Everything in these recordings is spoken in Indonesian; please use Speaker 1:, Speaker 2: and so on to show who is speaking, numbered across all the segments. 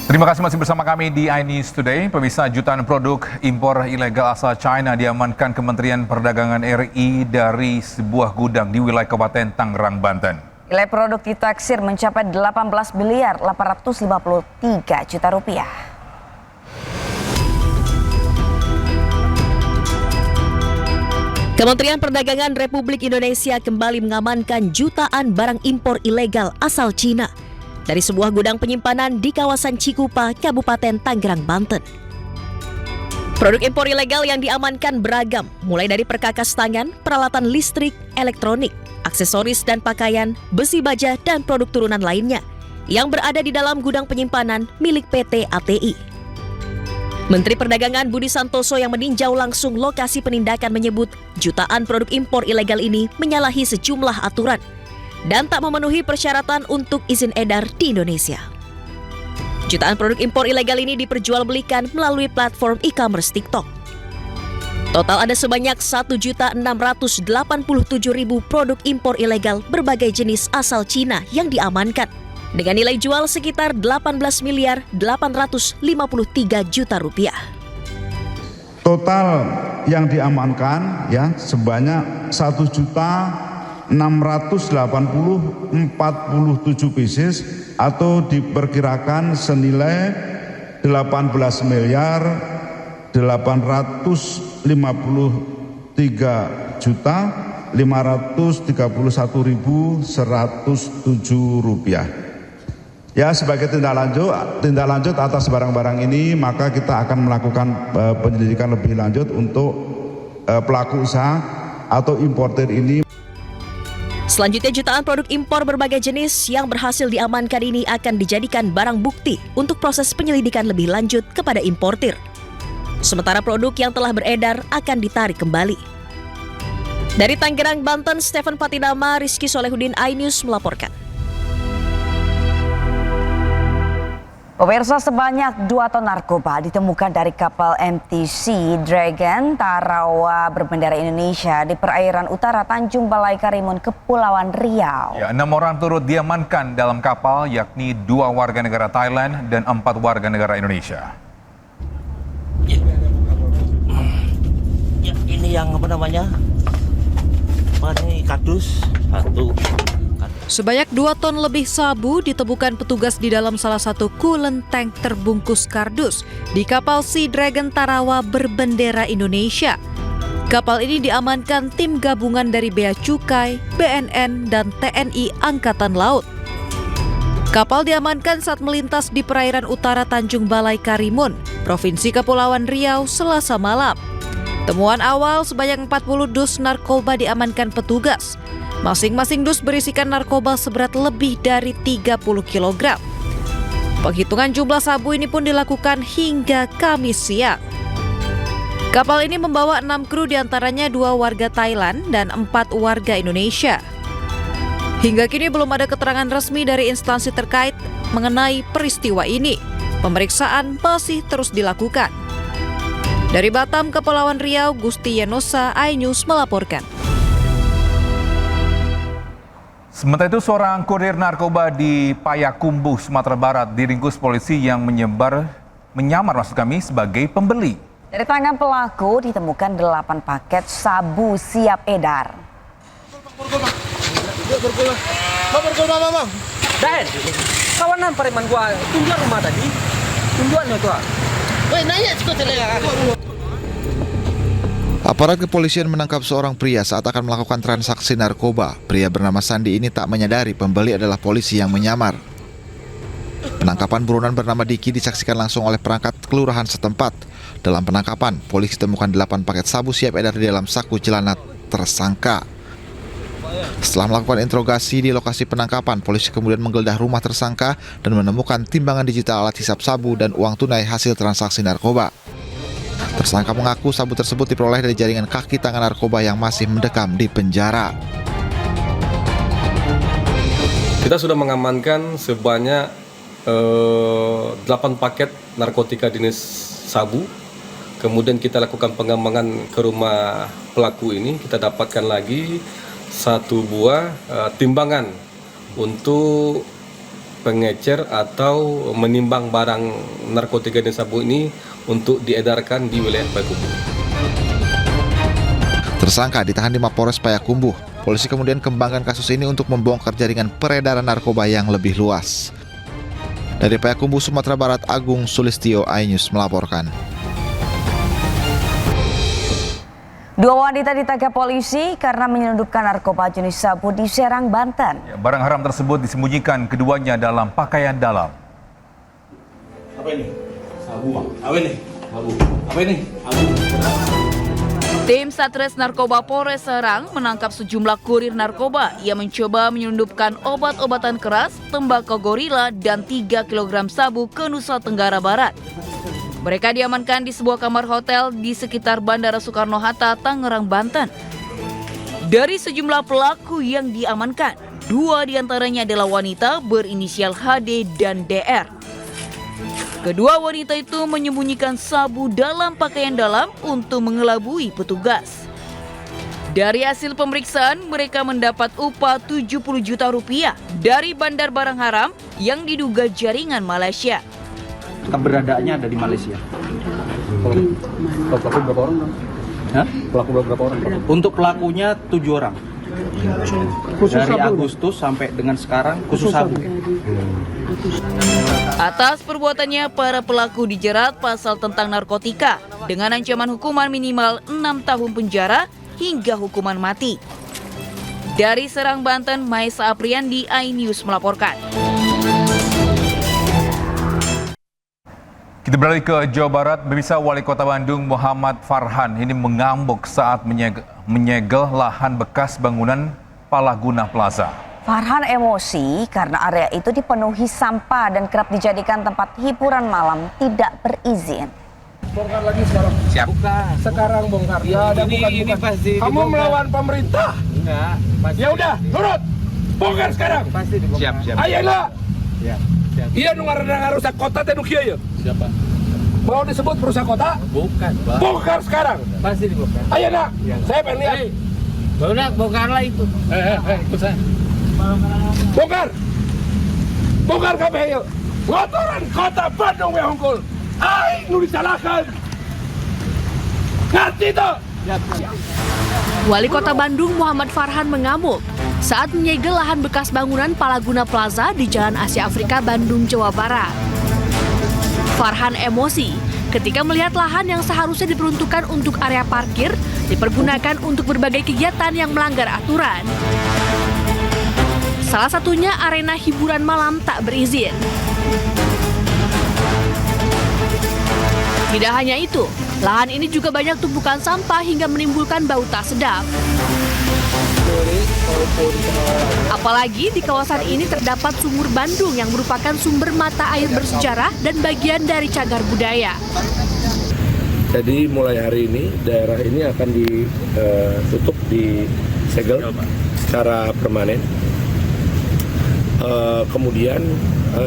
Speaker 1: Terima kasih masih bersama kami di iNews Today. Pemirsa, jutaan produk impor ilegal asal China diamankan Kementerian Perdagangan RI dari sebuah gudang di wilayah Kabupaten Tangerang, Banten.
Speaker 2: Nilai produk ditaksir mencapai 18 miliar 853 juta rupiah.
Speaker 3: Kementerian Perdagangan Republik Indonesia kembali mengamankan jutaan barang impor ilegal asal Cina dari sebuah gudang penyimpanan di kawasan Cikupa, Kabupaten Tangerang, Banten. Produk impor ilegal yang diamankan beragam, mulai dari perkakas tangan, peralatan listrik, elektronik, aksesoris dan pakaian, besi baja, dan produk turunan lainnya yang berada di dalam gudang penyimpanan milik PT ATI. Menteri Perdagangan Budi Santoso yang meninjau langsung lokasi penindakan menyebut jutaan produk impor ilegal ini menyalahi sejumlah aturan dan tak memenuhi persyaratan untuk izin edar di Indonesia. Jutaan produk impor ilegal ini diperjualbelikan melalui platform e-commerce TikTok. Total ada sebanyak 1.687.000 produk impor ilegal berbagai jenis asal Cina yang diamankan, dengan nilai jual sekitar 18 miliar 853 juta rupiah.
Speaker 4: Total yang diamankan sebanyak 1.680.047 pieces atau diperkirakan senilai 18 miliar 853 juta 531.107 rupiah. Ya, sebagai tindak lanjut atas barang-barang ini, maka kita akan melakukan penyelidikan lebih lanjut untuk pelaku usaha atau importer ini.
Speaker 3: Selanjutnya, jutaan produk impor berbagai jenis yang berhasil diamankan ini akan dijadikan barang bukti untuk proses penyelidikan lebih lanjut kepada importir. Sementara produk yang telah beredar akan ditarik kembali. Dari Tangerang, Banten, Stephen Patinama, Rizky Solehudin, iNews melaporkan.
Speaker 2: Pemirsa, sebanyak 2 ton narkoba ditemukan dari kapal MT Sea Dragon Tarawa berbendera Indonesia di perairan utara Tanjung Balai Karimun, Kepulauan Riau.
Speaker 1: 6 orang turut diamankan dalam kapal, yakni 2 warga negara Thailand dan 4 warga negara Indonesia.
Speaker 5: Ya, ini yang apa namanya? Ini kardus 1.
Speaker 6: Sebanyak 2 ton lebih sabu ditemukan petugas di dalam salah satu coolant tank terbungkus kardus di kapal Sea Dragon Tarawa berbendera Indonesia. Kapal ini diamankan tim gabungan dari Bea Cukai, BNN, dan TNI Angkatan Laut. Kapal diamankan saat melintas di perairan utara Tanjung Balai Karimun, Provinsi Kepulauan Riau, Selasa malam. Temuan awal sebanyak 40 dus narkoba diamankan petugas. Masing-masing dus berisikan narkoba seberat lebih dari 30 kg. Penghitungan jumlah sabu ini pun dilakukan hingga Kamis siang. Kapal ini membawa 6 kru, diantaranya 2 warga Thailand dan 4 warga Indonesia. Hingga kini belum ada keterangan resmi dari instansi terkait mengenai peristiwa ini. Pemeriksaan masih terus dilakukan. Dari Batam, Kepulauan Riau, Gusti Yenosa, iNews melaporkan.
Speaker 1: Sementara itu, seorang kurir narkoba di Payakumbuh, Sumatera Barat diringkus polisi yang menyamar sebagai pembeli.
Speaker 2: Dari tangan pelaku ditemukan 8 paket sabu siap edar.
Speaker 5: Bang. Dan kawanan pareman gua tunjuan rumah tadi. Tunjuannya tuh. Woi, nanya cukup telega.
Speaker 7: Aparat kepolisian menangkap seorang pria saat akan melakukan transaksi narkoba. Pria bernama Sandi ini tak menyadari pembeli adalah polisi yang menyamar. Penangkapan buronan bernama Diki disaksikan langsung oleh perangkat kelurahan setempat. Dalam penangkapan, polisi temukan 8 paket sabu siap edar di dalam saku celana tersangka. Setelah melakukan interogasi di lokasi penangkapan, polisi kemudian menggeledah rumah tersangka dan menemukan timbangan digital, alat hisap sabu, dan uang tunai hasil transaksi narkoba. Tersangka mengaku sabu tersebut diperoleh dari jaringan kaki tangan narkoba yang masih mendekam di penjara.
Speaker 8: Kita sudah mengamankan sebanyak 8 paket narkotika jenis sabu. Kemudian kita lakukan pengembangan ke rumah pelaku ini. Kita dapatkan lagi 1 buah timbangan untuk pengecer atau menimbang barang narkotika dan sabu ini untuk diedarkan di wilayah Payakumbuh.
Speaker 7: Tersangka ditahan di Mapolres Payakumbuh. Polisi kemudian kembangkan kasus ini untuk membongkar jaringan peredaran narkoba yang lebih luas. Dari Payakumbuh, Sumatera Barat, Agung Sulistyo, iNews melaporkan.
Speaker 2: Dua wanita ditangkap polisi karena menyelundupkan narkoba jenis sabu di Serang, Banten.
Speaker 1: Barang haram tersebut disembunyikan keduanya dalam pakaian dalam.
Speaker 5: Apa ini? Sabu. Apa ini? Sabu. Apa ini? Sabu.
Speaker 9: Tim Satres Narkoba Polres Serang menangkap sejumlah kurir narkoba yang mencoba menyelundupkan obat-obatan keras, tembakau gorila, dan 3 kg sabu ke Nusa Tenggara Barat. Mereka diamankan di sebuah kamar hotel di sekitar Bandara Soekarno-Hatta, Tangerang, Banten. Dari sejumlah pelaku yang diamankan, 2 diantaranya adalah wanita berinisial HD dan DR. Kedua wanita itu menyembunyikan sabu dalam pakaian dalam untuk mengelabui petugas. Dari hasil pemeriksaan, mereka mendapat upah 70 juta rupiah dari bandar barang haram yang diduga jaringan Malaysia.
Speaker 5: Keberadaannya ada di Malaysia. Kalau pelaku berapa orang? Hah? Pelaku berapa orang? Untuk pelakunya 7 orang. Dari Agustus sampai dengan sekarang khusus sabu.
Speaker 9: Atas perbuatannya, para pelaku dijerat pasal tentang narkotika dengan ancaman hukuman minimal 6 tahun penjara hingga hukuman mati. Dari Serang, Banten, Maesa Apriandi, iNews melaporkan.
Speaker 1: Kita beralih ke Jawa Barat. Pemirsa, Wali Kota Bandung Muhammad Farhan ini mengamuk saat menyegel lahan bekas bangunan Palaguna Plaza.
Speaker 2: Farhan emosi karena area itu dipenuhi sampah dan kerap dijadikan tempat hiburan malam tidak berizin.
Speaker 10: Bongkar lagi sekarang.
Speaker 1: Siap.
Speaker 10: Bukan. Sekarang bongkar. Ya, ada bukan. Pasti kamu dibongkar. Melawan pemerintah. Enggak. Ya udah, turut. Bongkar sekarang. Pasti dibongkar. Siap. Ayolah. Siap. Iya nu ngarusak kota teh nu kieu. Siapa? Mau disebut perusahaan kota? Bukan, Bang. Bongkar sekarang. Pasti dibongkar. Ayolah. Ya. Saya pengen lihat. Udah, bongkarlah itu. Ikut saya. Bongkar. Bongkar kabeh yuk. Ngotoran kota Bandung we hungkul. Aing nu disalahkan. Ngerti toh?
Speaker 3: Wali Kota Bandung Muhammad Farhan mengamuk saat menyegel lahan bekas bangunan Palaguna Plaza di Jalan Asia Afrika, Bandung, Jawa Barat. Farhan emosi ketika melihat lahan yang seharusnya diperuntukkan untuk area parkir dipergunakan untuk berbagai kegiatan yang melanggar aturan. Salah satunya arena hiburan malam tak berizin. Tidak hanya itu, lahan ini juga banyak tumpukan sampah hingga menimbulkan bau tak sedap. Apalagi di kawasan ini terdapat sumur Bandung yang merupakan sumber mata air bersejarah dan bagian dari cagar budaya.
Speaker 10: Jadi mulai hari ini daerah ini akan ditutup, disegel secara permanen. Kemudian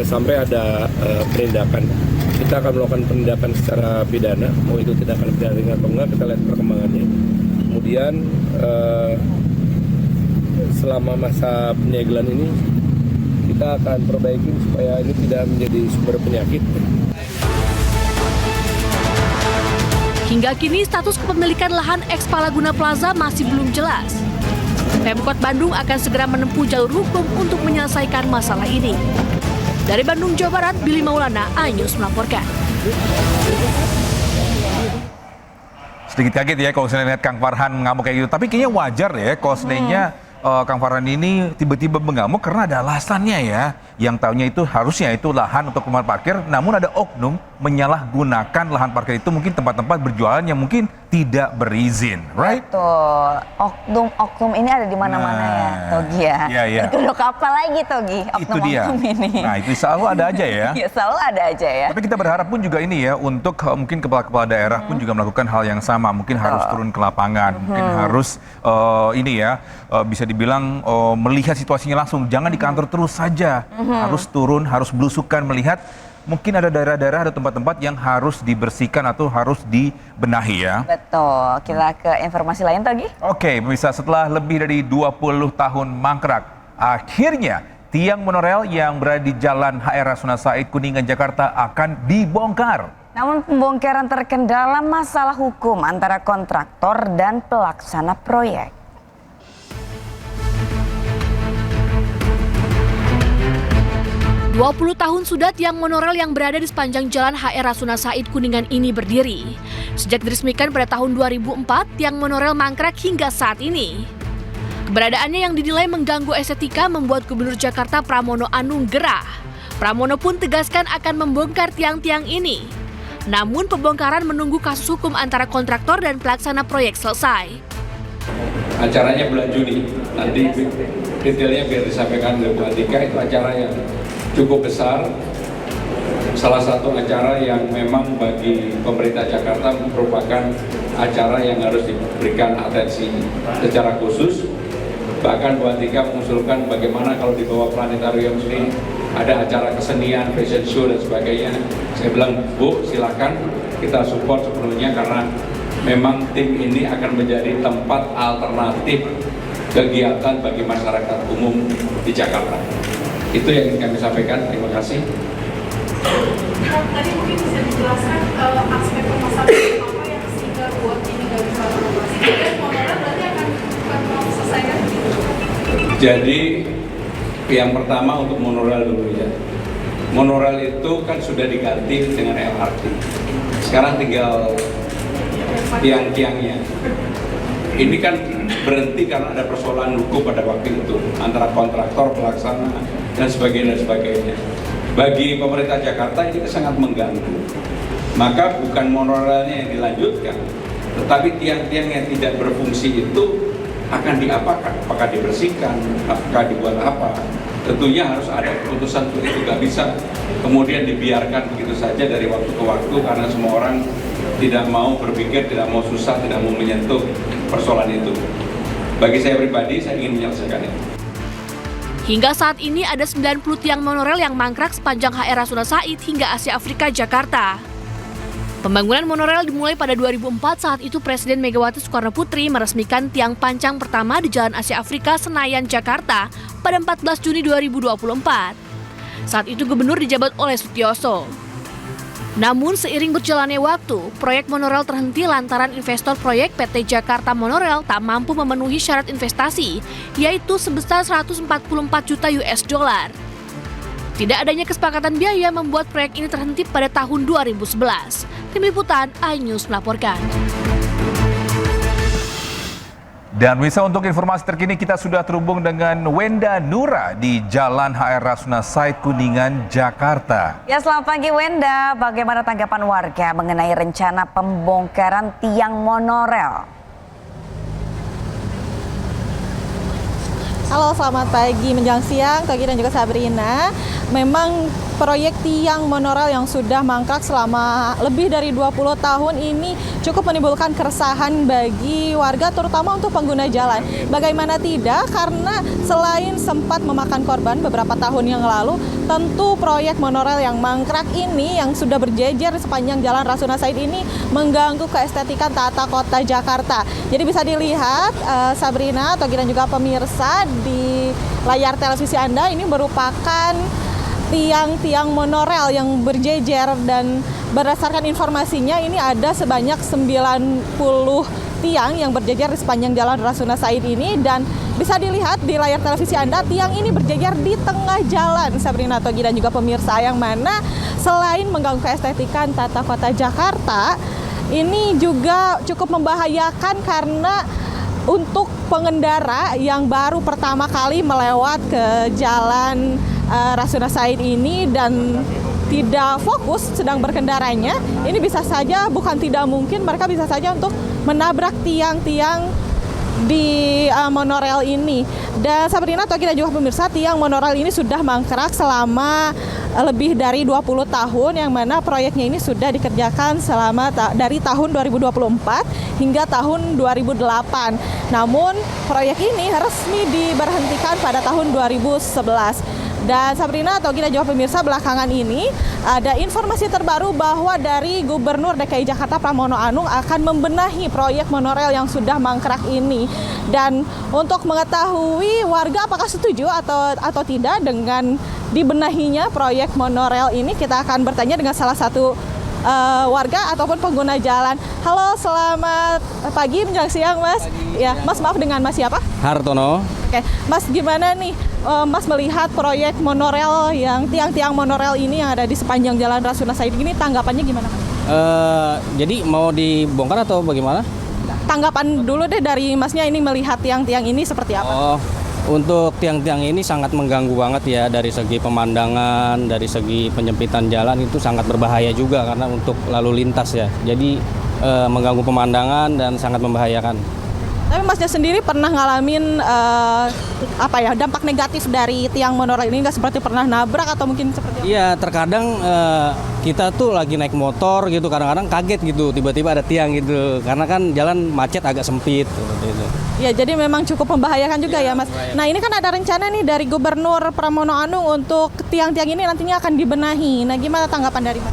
Speaker 10: sampai ada penindakan. Kita akan melakukan penindakan secara pidana, mau itu tindakan pidana ringan atau enggak, kita lihat perkembangannya. Kemudian selama masa penyegelan ini kita akan perbaiki supaya ini tidak menjadi sumber penyakit.
Speaker 3: Hingga kini status kepemilikan lahan eks Palaguna Plaza masih belum jelas. Pemkot Bandung akan segera menempuh jalur hukum untuk menyelesaikan masalah ini. Dari Bandung, Jawa Barat, Billy Maulana, iNews melaporkan.
Speaker 1: Sedikit kaget ya kalau saya lihat Kang Farhan mengamuk kayak gitu. Tapi kayaknya wajar ya kalau seandainya Kang Farhan ini tiba-tiba mengamuk karena ada alasannya ya. Yang tahunya itu harusnya itu lahan untuk tempat parkir, namun ada oknum menyalahgunakan lahan parkir itu mungkin tempat-tempat berjualan yang mungkin tidak berizin, right?
Speaker 2: Betul. Oknum ini ada di mana-mana ya, Togi ya.
Speaker 1: Iya.
Speaker 2: Itu udah kapal lagi, Togi.
Speaker 1: Itu dia.
Speaker 2: Ini.
Speaker 1: Nah, itu selalu ada aja ya.
Speaker 2: Ya, selalu ada aja ya.
Speaker 1: Tapi kita berharap pun juga ini ya, untuk mungkin kepala-kepala daerah pun juga melakukan hal yang sama. Mungkin harus turun ke lapangan, mungkin harus bisa dibilang melihat situasinya langsung. Jangan di kantor terus saja. Harus turun, harus belusukan melihat. Mungkin ada daerah-daerah, ada tempat-tempat yang harus dibersihkan atau harus dibenahi ya.
Speaker 2: Betul. Kita ke informasi lain, Togi.
Speaker 1: Oke, pemirsa, setelah lebih dari 20 tahun mangkrak, akhirnya tiang monorail yang berada di Jalan HR Rasuna Said, Kuningan, Jakarta akan dibongkar.
Speaker 2: Namun pembongkaran terkendala masalah hukum antara kontraktor dan pelaksana proyek.
Speaker 11: "20 tahun sudah tiang monorail yang berada di sepanjang Jalan HR Rasuna Said Kuningan ini berdiri. Sejak diresmikan pada tahun 2004, tiang monorail mangkrak hingga saat ini. Keberadaannya yang dinilai mengganggu estetika membuat Gubernur Jakarta Pramono Anung gerah. Pramono pun tegaskan akan membongkar tiang-tiang ini. Namun pembongkaran menunggu kasus hukum antara kontraktor dan pelaksana proyek selesai.
Speaker 10: Acaranya bulan Juni, nanti detailnya biar disampaikan oleh Bu Atika. Itu acara yang cukup besar, salah satu acara yang memang bagi pemerintah Jakarta merupakan acara yang harus diberikan atensi secara khusus. Bahkan Bu Atika mengusulkan bagaimana kalau di bawah planetarium ini ada acara kesenian, fashion show dan sebagainya. Saya bilang, Bu, silakan, kita support sepenuhnya karena memang tim ini akan menjadi tempat alternatif kegiatan bagi masyarakat umum di Jakarta. Itu yang ingin kami sampaikan. Terima kasih.
Speaker 12: Tadi mungkin bisa dijelaskan aspek permasalahan apa yang sehingga buat ini nggak bisa beroperasi. Dan monorail berarti akan selesaikan begitu.
Speaker 10: Jadi yang pertama untuk monorail dulu ya. Monorail itu kan sudah diganti dengan LRT. Sekarang tinggal tiang-tiangnya. Ini kan berhenti karena ada persoalan hukum pada waktu itu antara kontraktor, pelaksana dan sebagainya. Bagi pemerintah Jakarta ini sangat mengganggu. Maka bukan monorailnya yang dilanjutkan, tetapi tiang-tiang yang tidak berfungsi itu akan diapakan? Apakah dibersihkan? Apakah dibuat apa? Tentunya harus ada keputusan untuk itu. Gak bisa kemudian dibiarkan begitu saja dari waktu ke waktu karena semua orang tidak mau berpikir, tidak mau susah, tidak mau menyentuh persoalan itu. Bagi saya pribadi, saya ingin menyelesaikan itu.
Speaker 11: Hingga saat ini ada 90 tiang monorail yang mangkrak sepanjang HR Rasuna Said hingga Asia Afrika Jakarta. Pembangunan monorail dimulai pada 2004 saat itu Presiden Megawati Soekarno Putri meresmikan tiang pancang pertama di Jalan Asia Afrika Senayan, Jakarta pada 14 Juni 2024. Saat itu gubernur dijabat oleh Sutioso. Namun seiring berjalannya waktu, proyek monorail terhenti lantaran investor proyek PT Jakarta Monorail tak mampu memenuhi syarat investasi, yaitu sebesar 144 juta US dollar. Tidak adanya kesepakatan biaya membuat proyek ini terhenti pada tahun 2011. Tim Liputan iNews melaporkan.
Speaker 1: Dan bisa untuk informasi terkini kita sudah terhubung dengan Wenda Nura di Jalan HR Rasuna Said Kuningan, Jakarta.
Speaker 2: Ya, selamat pagi Wenda. Bagaimana tanggapan warga mengenai rencana pembongkaran tiang monorail?
Speaker 13: Halo, selamat pagi menjelang siang, Togi dan juga Sabrina. Memang proyek tiang monorail yang sudah mangkrak selama lebih dari 20 tahun ini cukup menimbulkan keresahan bagi warga, terutama untuk pengguna jalan. Bagaimana tidak, karena selain sempat memakan korban beberapa tahun yang lalu, tentu proyek monorail yang mangkrak ini yang sudah berjejer di sepanjang Jalan Rasuna Said ini mengganggu keestetikan tata kota Jakarta. Jadi bisa dilihat, Sabrina, Togi dan juga pemirsa, di layar televisi Anda ini merupakan tiang-tiang monorail yang berjejer, dan berdasarkan informasinya ini ada sebanyak 90 tiang yang berjejer di sepanjang Jalan Rasuna Said ini, dan bisa dilihat di layar televisi Anda tiang ini berjejer di tengah jalan, Sabrina, Togi dan juga pemirsa, yang mana selain mengganggu keestetikan tata kota Jakarta, ini juga cukup membahayakan karena untuk pengendara yang baru pertama kali melewat ke Jalan Rasuna Said ini dan tidak fokus sedang berkendaranya, ini bisa saja, bukan tidak mungkin, mereka bisa saja untuk menabrak tiang-tiang di monorail ini. Dan Sabrina, Togi dan juga pemirsa, tiang monorail ini sudah mangkrak selama lebih dari 20 tahun, yang mana proyeknya ini sudah dikerjakan selama dari tahun 2024 hingga tahun 2008. Namun proyek ini resmi diberhentikan pada tahun 2011. Dan Sabrina atau kita juga pemirsa, belakangan ini ada informasi terbaru bahwa dari Gubernur DKI Jakarta Pramono Anung akan membenahi proyek monorel yang sudah mangkrak ini. Dan untuk mengetahui warga apakah setuju atau tidak dengan dibenahinya proyek monorel ini, kita akan bertanya dengan salah satu warga ataupun pengguna jalan. Halo, selamat pagi menjelang siang, Mas. Pagi. Ya, Mas, maaf, dengan Mas siapa?
Speaker 14: Hartono.
Speaker 13: Oke, Mas, gimana nih Mas melihat proyek monorel yang tiang-tiang monorel ini yang ada di sepanjang Jalan Rasuna Said ini, tanggapannya gimana, Mas?
Speaker 14: Jadi mau dibongkar atau bagaimana?
Speaker 13: Tanggapan dulu deh dari Masnya ini melihat tiang-tiang ini seperti apa?
Speaker 14: Untuk tiang-tiang ini sangat mengganggu banget ya, dari segi pemandangan, dari segi penyempitan jalan itu sangat berbahaya juga karena untuk lalu lintas ya. Jadi mengganggu pemandangan dan sangat membahayakan.
Speaker 13: Tapi Masnya sendiri pernah ngalamin dampak negatif dari tiang monorel ini, nggak seperti pernah nabrak atau mungkin seperti apa?
Speaker 14: Iya, terkadang kita tuh lagi naik motor gitu, kadang-kadang kaget gitu, tiba-tiba ada tiang gitu, karena kan jalan macet agak sempit gitu.
Speaker 13: Ya, jadi memang cukup membahayakan juga ya, Mas. Nah, ini kan ada rencana nih dari Gubernur Pramono Anung untuk tiang-tiang ini nantinya akan dibenahi. Nah, gimana tanggapan dari Mas?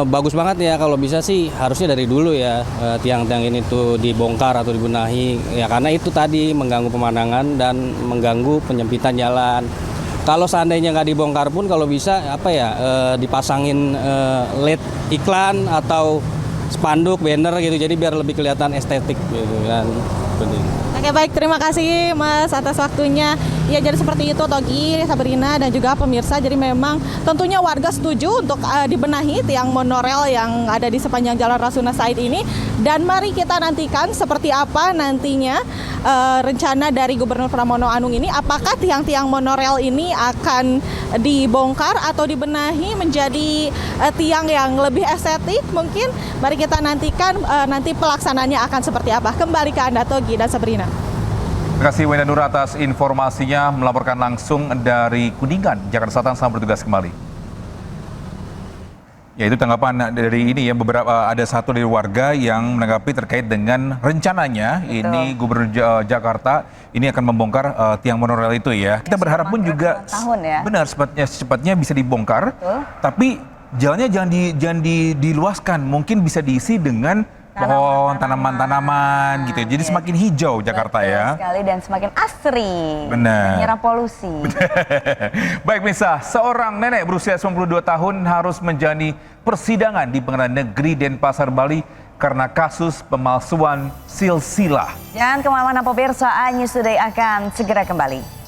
Speaker 14: Bagus banget ya, kalau bisa sih harusnya dari dulu ya tiang-tiang ini tuh dibongkar atau dibenahi. Ya karena itu tadi mengganggu pemandangan dan mengganggu penyempitan jalan. Kalau seandainya nggak dibongkar pun kalau bisa dipasangin LED iklan atau spanduk, banner gitu, jadi biar lebih kelihatan estetik gitu kan.
Speaker 13: Oke, baik, terima kasih Mas atas waktunya. Ya, jadi seperti itu Togi, Sabrina, dan juga pemirsa. Jadi memang tentunya warga setuju untuk dibenahi tiang monorel yang ada di sepanjang Jalan Rasuna Said ini. Dan mari kita nantikan seperti apa nantinya rencana dari Gubernur Pramono Anung ini. Apakah tiang-tiang monorel ini akan dibongkar atau dibenahi menjadi tiang yang lebih estetik mungkin? Mari kita nantikan nanti pelaksananya akan seperti apa. Kembali ke Anda Togi dan Sabrina.
Speaker 1: Terima kasih Wenda Nur atas informasinya, melaporkan langsung dari Kuningan, Jakarta Selatan. Selamat bertugas kembali. Ya, itu tanggapan dari ini ya, beberapa ada satu dari warga yang menanggapi terkait dengan rencananya ini Gubernur Jakarta ini akan membongkar tiang monorel itu ya. Kita berharap pun juga benar secepatnya bisa dibongkar. Tapi jalannya jangan diluaskan, mungkin bisa diisi dengan pohon, tanaman-tanaman gitu. Jadi semakin hijau Jakarta ya.
Speaker 2: Sekali dan semakin asri.
Speaker 1: Benar.
Speaker 2: Menyerap polusi.
Speaker 1: Baik, Misa, seorang nenek berusia 92 tahun harus menjalani persidangan di Pengadilan Negeri Denpasar, Bali karena kasus pemalsuan silsilah.
Speaker 2: Jangan kemana-mana pemirsa, News Today akan segera kembali.